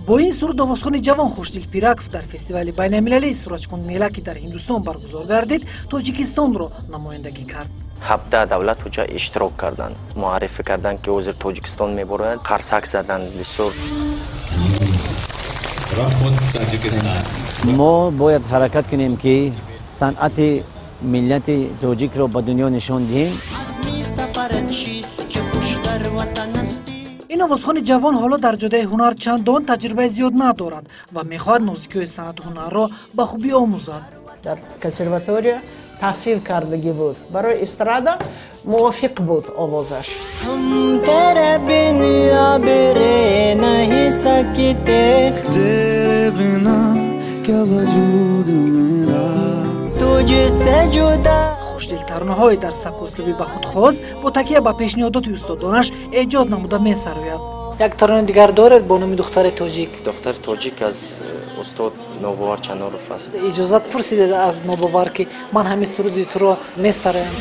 با این سرود آوازخوانی جوان خوشدیل پیراکوف در فستیوال بین‌المللی سورجکن میله که در هندوستان برگزار گردید تاجیکستان را نمایندگی کرد. 17 دولت اونجا اشتراک کردند، معرفی کردند که وزیر تاجیکستان میبرند، قرصک زدند بسیار. ما باید حرکت کنیم که صنعت ملت تاجیک را به دنیا نشان دهیم. این آوازخوان جوان حالا در جاده هنر چندان تجربه زیاد ندارد و میخواهد نوزیکی صنعت هنر را به خوبی آموزد. در کنسرواتوریا تحصیل کردگی بود، برای استرادا موافق بود آوازش. هم تیرے بنا بره نہیں سکتے، تیرے بنا کیا وجود میرا تجھ سے جدا. خوشدل ترانه‌های در سبک اسلوبی به خود خاص با تکیه به پیشنهادات استادانش ایجاد نموده می‌سراید. یک ترانه دیگر دارد با نام دختر تاجیک. دختر تاجیک از استاد نوباور چناروف است. اجازت پرسیده از نوباور که من همین سرودی تو را می‌سرایم.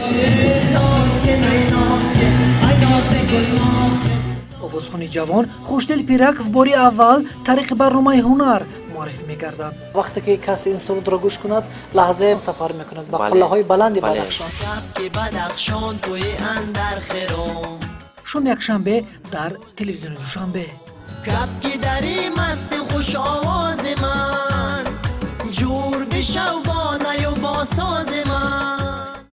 آوازخوانی جوان خوشدل پیراکوف باری اول طریق برنامه هنر معرفی می‌گردد. وقتی که کسی این سرود را گوش کند لحظه سفر می‌کند به قله‌های بلند بدخشان. شام یکشنبه در تلویزیون دوشنبه. کبکی دری مست خوش آواز من جور بشو با نی و با ساز من.